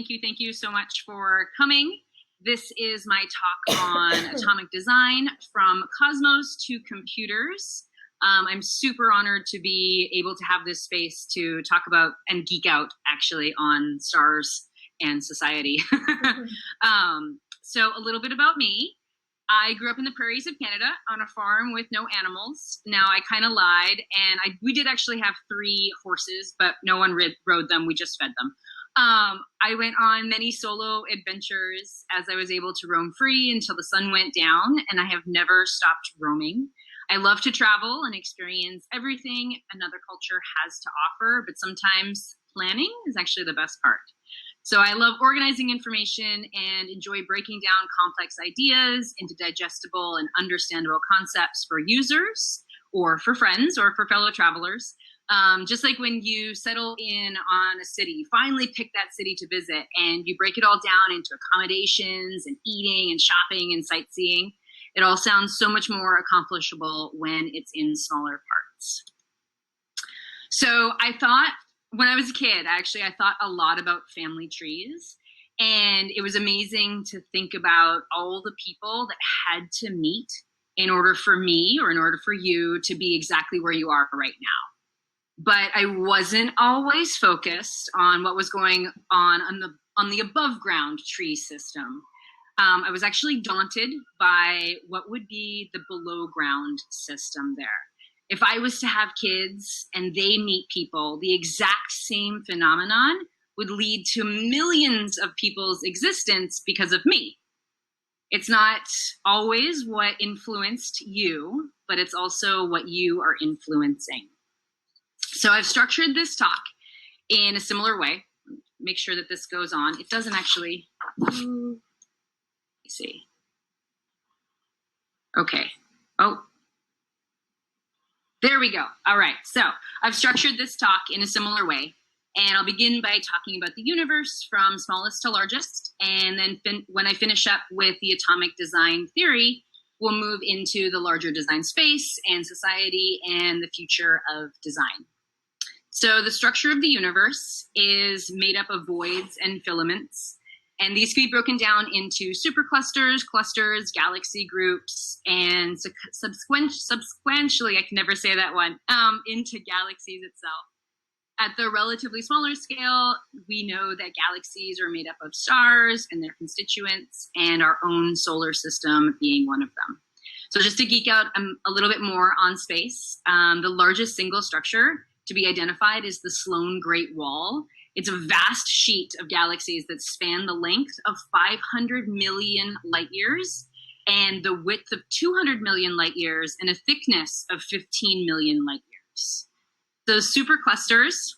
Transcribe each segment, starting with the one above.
Thank you so much for coming. This is my talk on atomic design from cosmos to computers. I'm super honored to be able to have this space to talk about and geek out actually on stars and society. So a little bit about me. I grew up in the prairies of Canada on a farm with no animals. Now I kind of lied, and we did actually have 3 horses, but no one rode them. We just fed them. I went on many solo adventures as I was able to roam free until the sun went down, and I have never stopped roaming. I love to travel and experience everything another culture has to offer, but sometimes planning is actually the best part. So I love organizing information and enjoy breaking down complex ideas into digestible and understandable concepts for users or for friends or for fellow travelers. Just like when you settle in on a city, you finally pick that city to visit and you break it all down into accommodations and eating and shopping and sightseeing. It all sounds so much more accomplishable when it's in smaller parts. So I thought, when I was a kid, actually, I thought a lot about family trees. And it was amazing to think about all the people that had to meet in order for me or in order for you to be exactly where you are right now. But I wasn't always focused on what was going on the above ground tree system. I was actually daunted by what would be the below ground system there. If I was to have kids and they meet people, the exact same phenomenon would lead to millions of people's existence because of me. It's not always what influenced you, but it's also what you are influencing. So I've structured this talk in a similar way. Make sure that this goes on. It doesn't actually, let me see. Okay. Oh. There we go. All right. So I've structured this talk in a similar way. And I'll begin by talking about the universe from smallest to largest. And then when I finish up with the atomic design theory, we'll move into the larger design space and society and the future of design. So the structure of the universe is made up of voids and filaments. And these can be broken down into superclusters, clusters, galaxy groups, and subsequently, I can never say that one, into galaxies itself. At the relatively smaller scale, we know that galaxies are made up of stars and their constituents, and our own solar system being one of them. So just to geek out a little bit more on space, the largest single structure to be identified is the Sloan Great Wall. It's a vast sheet of galaxies that span the length of 500 million light years and the width of 200 million light years and a thickness of 15 million light years. Those superclusters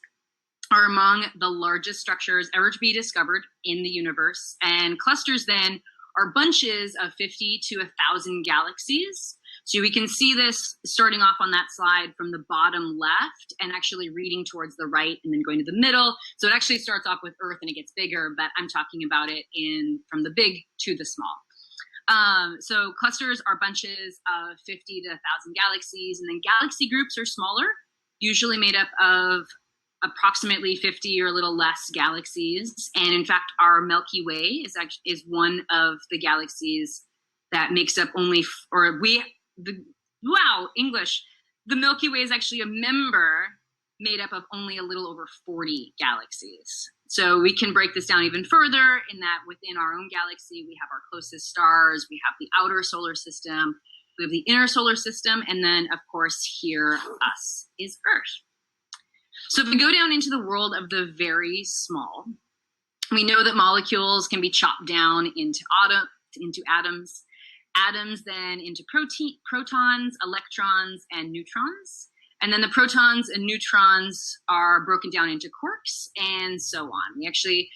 are among the largest structures ever to be discovered in the universe. And clusters then are bunches of 50 to 1,000 galaxies. So we can see this starting off on that slide from the bottom left and actually reading towards the right and then going to the middle. So it actually starts off with Earth and it gets bigger, but I'm talking about it from the big to the small. So clusters are bunches of 50 to 1,000 galaxies, and then galaxy groups are smaller, usually made up of approximately 50 or a little less galaxies. And in fact, our Milky Way is one of the galaxies that makes up only, the Milky Way is actually a member made up of only a little over 40 galaxies. So we can break this down even further in that within our own galaxy, we have our closest stars, we have the outer solar system, we have the inner solar system, and then of course here us is Earth. So if we go down into the world of the very small, we know that molecules can be chopped down into atoms, atoms then into protons, electrons, and neutrons. And then the protons and neutrons are broken down into quarks and so on. We actually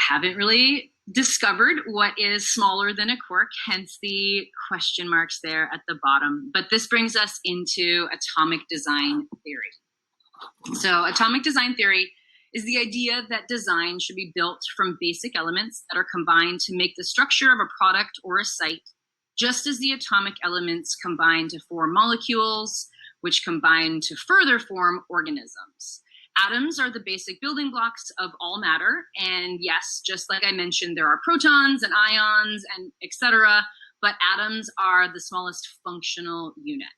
haven't really discovered what is smaller than a quark, hence the question marks there at the bottom. But this brings us into atomic design theory. So atomic design theory is the idea that design should be built from basic elements that are combined to make the structure of a product or a site, just as the atomic elements combine to form molecules, which combine to further form organisms. Atoms are the basic building blocks of all matter. And yes, just like I mentioned, there are protons and ions and etc., but atoms are the smallest functional unit.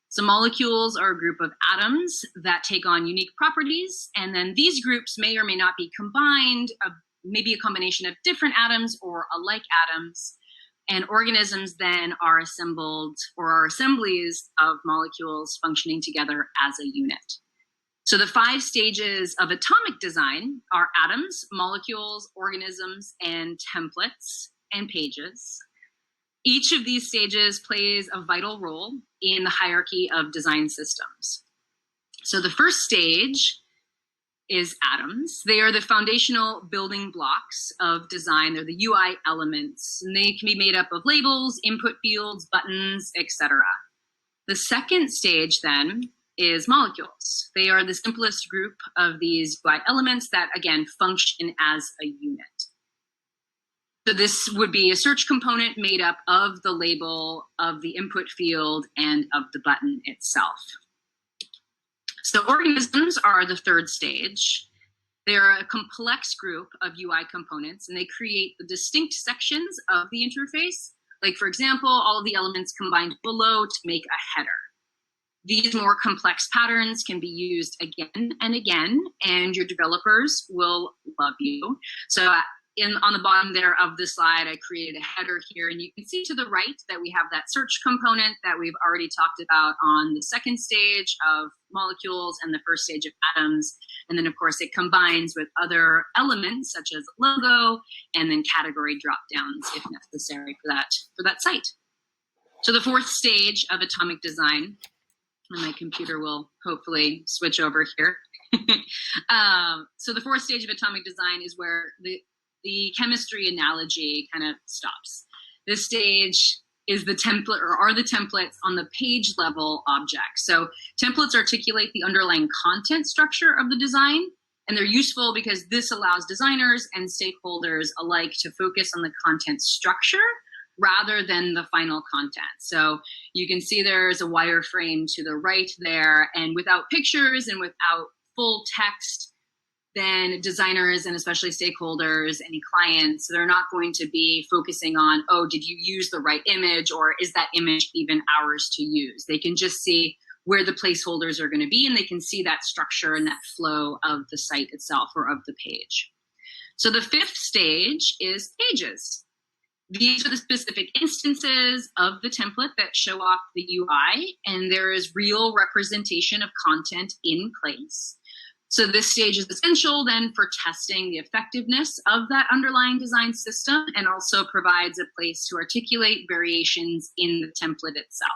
So molecules are a group of atoms that take on unique properties, and then these groups may or may not be combined, maybe a combination of different atoms or alike atoms. And organisms then are assembled or are assemblies of molecules functioning together as a unit. So the 5 stages of atomic design are atoms, molecules, organisms, and templates and pages. Each of these stages plays a vital role in the hierarchy of design systems. So the first stage is atoms. They are the foundational building blocks of design. They're the UI elements, and they can be made up of labels, input fields, buttons, etc. The second stage then is molecules. They are the simplest group of these UI elements that, again, function as a unit. So this would be a search component made up of the label, of the input field, and of the button itself. So organisms are the third stage. They're a complex group of UI components, and they create the distinct sections of the interface. Like, for example, all of the elements combined below to make a header. These more complex patterns can be used again and again, and your developers will love you. So on the bottom there of the slide, I created a header here, and you can see to the right that we have that search component that we've already talked about on the second stage of molecules and the first stage of atoms. And then, of course, it combines with other elements such as logo and then category drop-downs if necessary for that site. So the fourth stage of atomic design, and my computer will hopefully switch over here. So the fourth stage of atomic design is where the chemistry analogy kind of stops. This stage is the template, or are the templates on the page level objects. So templates articulate the underlying content structure of the design, and they're useful because this allows designers and stakeholders alike to focus on the content structure rather than the final content. So you can see there's a wireframe to the right there, and without pictures and without full text, then designers and especially stakeholders, any clients, they're not going to be focusing on, oh, did you use the right image, or is that image even ours to use? They can just see where the placeholders are going to be, and they can see that structure and that flow of the site itself or of the page. So the fifth stage is pages. These are the specific instances of the template that show off the UI, and there is real representation of content in place. So this stage is essential then for testing the effectiveness of that underlying design system, and also provides a place to articulate variations in the template itself.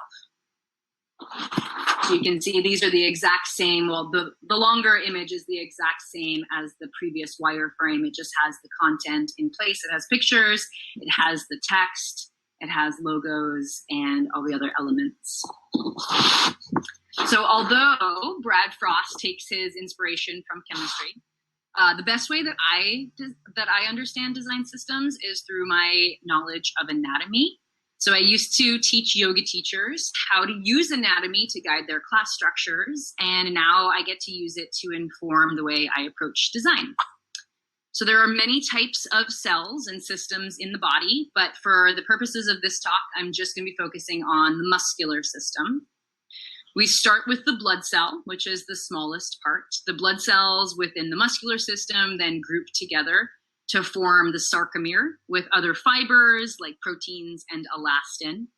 So you can see these are the exact same, well, the longer image is the exact same as the previous wireframe. It just has the content in place. It has pictures, it has the text, it has logos, and all the other elements. So although Brad Frost takes his inspiration from chemistry, the best way that I understand design systems is through my knowledge of anatomy. So I used to teach yoga teachers how to use anatomy to guide their class structures, and now I get to use it to inform the way I approach design. So there are many types of cells and systems in the body, but for the purposes of this talk, I'm just going to be focusing on the muscular system. We start with the blood cell, which is the smallest part. The blood cells within the muscular system then group together to form the sarcomere with other fibers like proteins and elastin.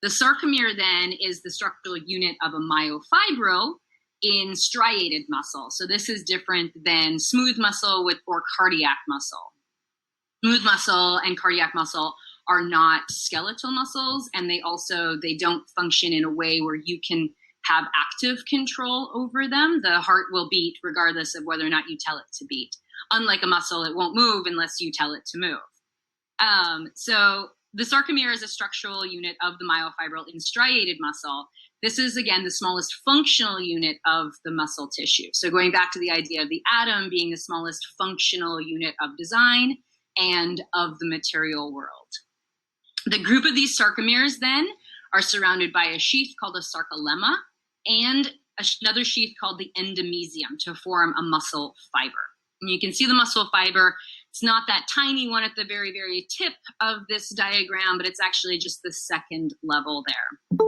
The sarcomere then is the structural unit of a myofibril in striated muscle. So this is different than smooth muscle or cardiac muscle. Smooth muscle and cardiac muscle are not skeletal muscles, and they don't function in a way where you can have active control over them. The heart will beat regardless of whether or not you tell it to beat. Unlike a muscle, it won't move unless you tell it to move. So the sarcomere is a structural unit of the myofibril in striated muscle. This is, again, the smallest functional unit of the muscle tissue. So going back to the idea of the atom being the smallest functional unit of design and of the material world. The group of these sarcomeres then are surrounded by a sheath called a sarcolemma, and another sheath called the endomysium to form a muscle fiber. And you can see the muscle fiber. It's not that tiny one at the very, very tip of this diagram, but it's actually just the second level there.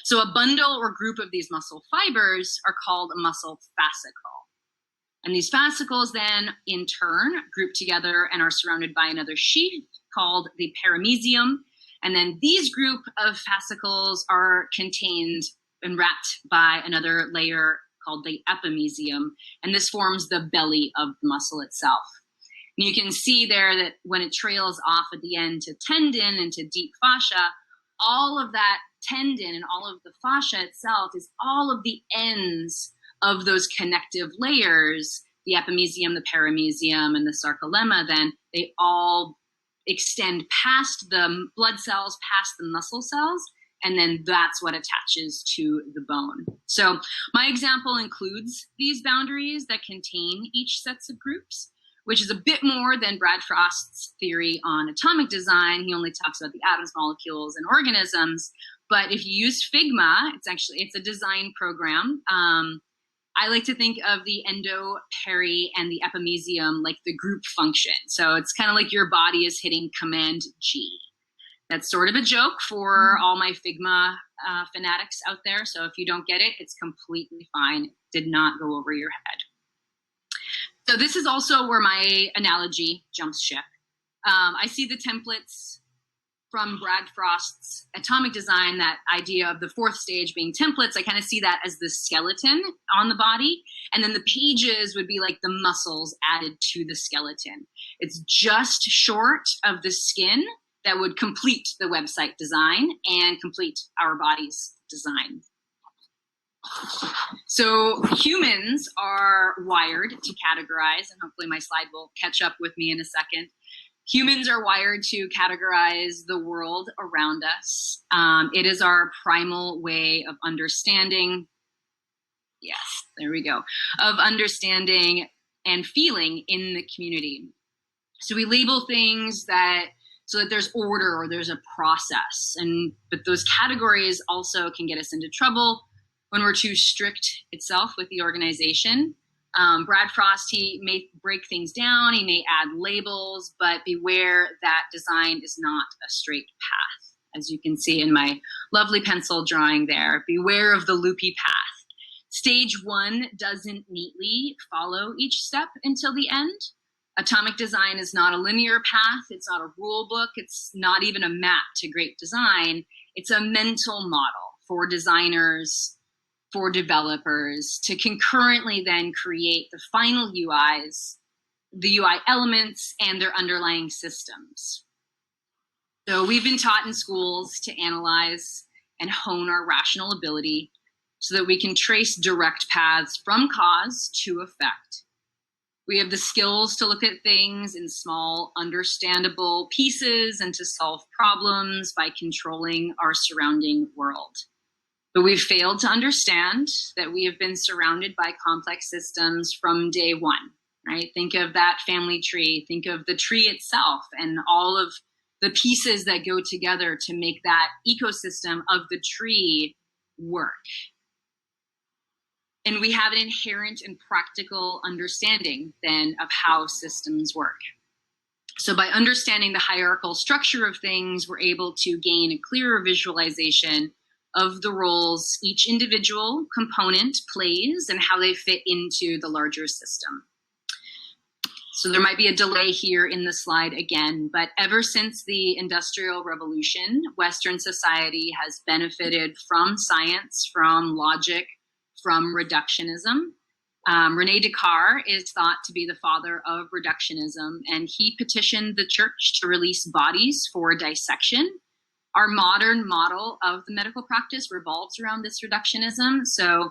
So a bundle or group of these muscle fibers are called a muscle fascicle. And these fascicles then, in turn, group together and are surrounded by another sheath called the perimysium. And then these group of fascicles are contained and wrapped by another layer called the epimysium. And this forms the belly of the muscle itself. And you can see there that when it trails off at the end to tendon and to deep fascia, all of that tendon and all of the fascia itself is all of the ends of those connective layers, the epimysium, the perimysium, and the sarcolemma. Then they all extend past the blood cells, past the muscle cells, and then that's what attaches to the bone. So my example includes these boundaries that contain each sets of groups, which is a bit more than Brad Frost's theory on atomic design. He only talks about the atoms, molecules, and organisms. But if you use Figma, it's a design program. I like to think of the endo, peri, and the epimysium like the group function. So it's kind of like your body is hitting Command G. That's sort of a joke for all my Figma fanatics out there. So if you don't get it, it's completely fine. It did not go over your head. So this is also where my analogy jumps ship. I see the templates from Brad Frost's atomic design, that idea of the fourth stage being templates. I kind of see that as the skeleton on the body. And then the pages would be like the muscles added to the skeleton. It's just short of the skin that would complete the website design and complete our body's design. So humans are wired to categorize, and hopefully my slide will catch up with me in a second. Humans are wired to categorize the world around us. It is our primal way of understanding. Yes, there we go. Of understanding and feeling in the community. So we label things so that there's order or there's a process. But those categories also can get us into trouble when we're too strict itself with the organization. Brad Frost, he may break things down, he may add labels, but beware that design is not a straight path. As you can see in my lovely pencil drawing there, beware of the loopy path. Stage one doesn't neatly follow each step until the end. Atomic design is not a linear path, it's not a rule book, it's not even a map to great design. It's a mental model for designers, for developers to concurrently then create the final UIs, the UI elements, and their underlying systems. So we've been taught in schools to analyze and hone our rational ability so that we can trace direct paths from cause to effect. We have the skills to look at things in small, understandable pieces and to solve problems by controlling our surrounding world. But we've failed to understand that we have been surrounded by complex systems from day one, right? Think of that family tree, think of the tree itself and all of the pieces that go together to make that ecosystem of the tree work. And we have an inherent and practical understanding then of how systems work. So by understanding the hierarchical structure of things, we're able to gain a clearer visualization of the roles each individual component plays and how they fit into the larger system. So there might be a delay here in the slide again, but ever since the Industrial Revolution, Western society has benefited from science, from logic, from reductionism. René Descartes is thought to be the father of reductionism, and he petitioned the church to release bodies for dissection. Our modern model of the medical practice revolves around this reductionism. So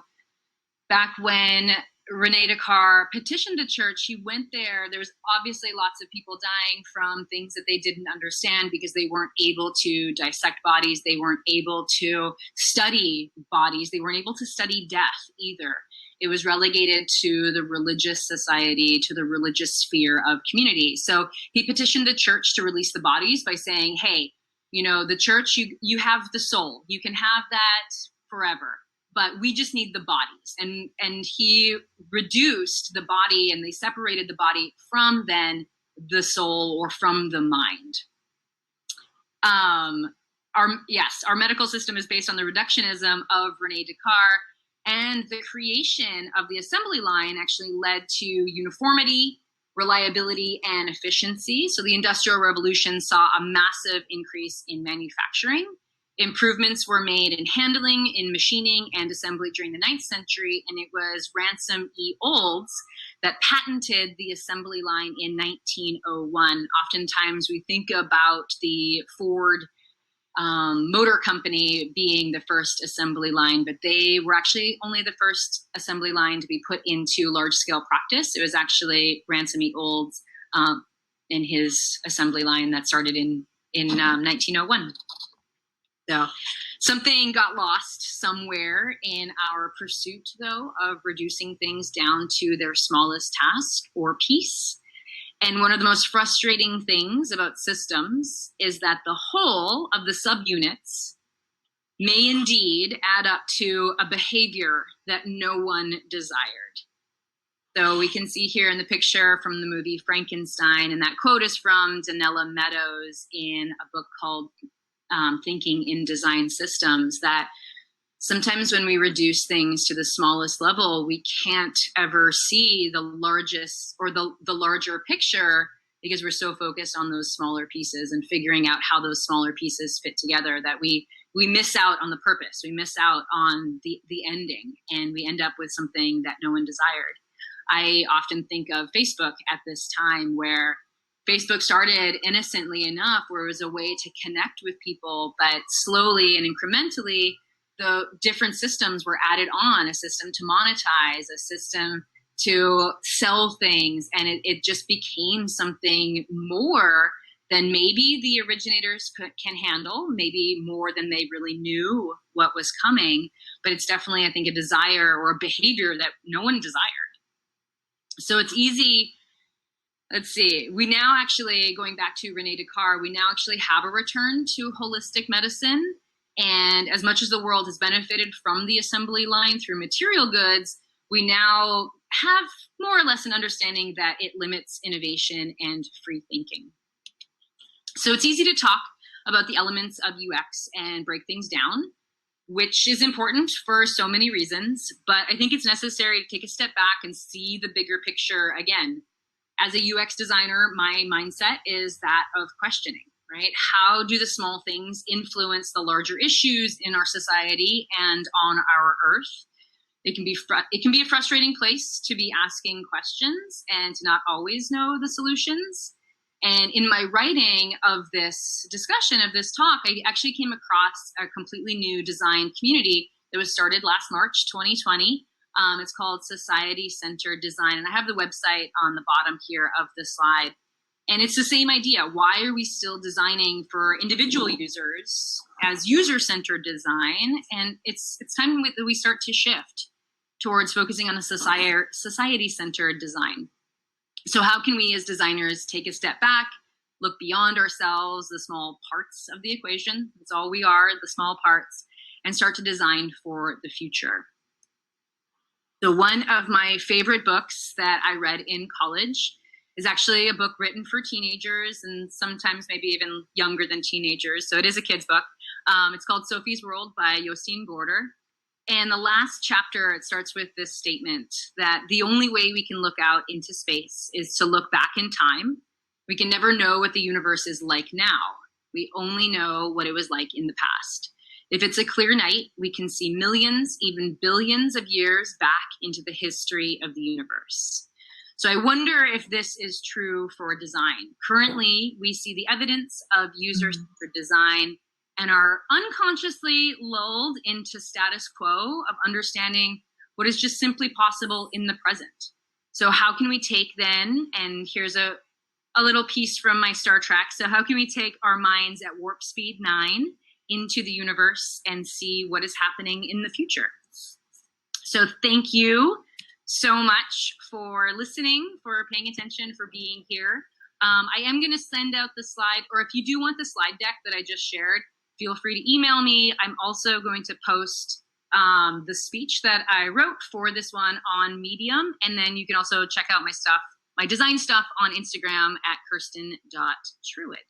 back when René Descartes petitioned the church, he went there. There was obviously lots of people dying from things that they didn't understand because they weren't able to dissect bodies. They weren't able to study bodies. They weren't able to study death either. It was relegated to the religious society, to the religious sphere of community. So he petitioned the church to release the bodies by saying, hey, you know, the church, you have the soul. You can have that forever. but we just need the bodies. And he reduced the body, and they separated the body from then the soul or from the mind. Our medical system is based on the reductionism of Rene Descartes, and the creation of the assembly line actually led to uniformity, reliability, and efficiency. So the Industrial Revolution saw a massive increase in manufacturing. Improvements were made in handling, in machining, and assembly during the 9th century, and it was Ransom E. Olds that patented the assembly line in 1901. Oftentimes we think about the Ford Motor Company being the first assembly line, but they were actually only the first assembly line to be put into large-scale practice. It was actually Ransom E. Olds in his assembly line that started in 1901. So something got lost somewhere in our pursuit, though, of reducing things down to their smallest task or piece. And one of the most frustrating things about systems is that the whole of the subunits may indeed add up to a behavior that no one desired. So we can see here in the picture from the movie Frankenstein, and that quote is from Donella Meadows in a book called Thinking in Design Systems, that sometimes when we reduce things to the smallest level, we can't ever see the largest or the larger picture because we're so focused on those smaller pieces and figuring out how those smaller pieces fit together that we miss out on the purpose. We miss out on the ending, and we end up with something that no one desired. I often think of Facebook at this time, where Facebook started innocently enough, where it was a way to connect with people, but slowly and incrementally, the different systems were added on, a system to monetize, a system to sell things, and it just became something more than maybe the originators can handle, maybe more than they really knew what was coming, but it's definitely, I think, a desire or a behavior that no one desired. So it's easy. Let's see, we now actually, going back to Rene Descartes, we now actually have a return to holistic medicine. And as much as the world has benefited from the assembly line through material goods, we now have more or less an understanding that it limits innovation and free thinking. So it's easy to talk about the elements of UX and break things down, which is important for so many reasons, but I think it's necessary to take a step back and see the bigger picture again. As a UX designer, my mindset is that of questioning, right? How do the small things influence the larger issues in our society and on our earth? It can be a frustrating place to be asking questions and to not always know the solutions. And in my writing of this discussion, of this talk, I actually came across a completely new design community that was started last March 2020. It's called Society-Centered Design, and I have the website on the bottom here of the slide. And it's the same idea. Why are we still designing for individual users as user-centered design? And it's time that we start to shift towards focusing on a society-centered design. So how can we as designers take a step back, look beyond ourselves, the small parts of the equation, that's all we are, the small parts, and start to design for the future? So one of my favorite books that I read in college is actually a book written for teenagers and sometimes maybe even younger than teenagers. So it is a kid's book. It's called Sophie's World by Jostine Gorder. And the last chapter, it starts with this statement that the only way we can look out into space is to look back in time. We can never know what the universe is like now. We only know what it was like in the past. If it's a clear night, we can see millions, even billions of years back into the history of the universe. So I wonder if this is true for design. Currently, we see the evidence of user-centered design and are unconsciously lulled into status quo of understanding what is just simply possible in the present. So how can we take then, and here's a little piece from my Star Trek, so how can we take our minds at warp speed 9 into the universe and see what is happening in the future? So thank you so much for listening, for paying attention, for being here. I am going to send out the slide, or if you do want the slide deck that I just shared, feel free to email me. I'm also going to post the speech that I wrote for this one on Medium. And then you can also check out my stuff, my design stuff on Instagram at kirsten.truitt.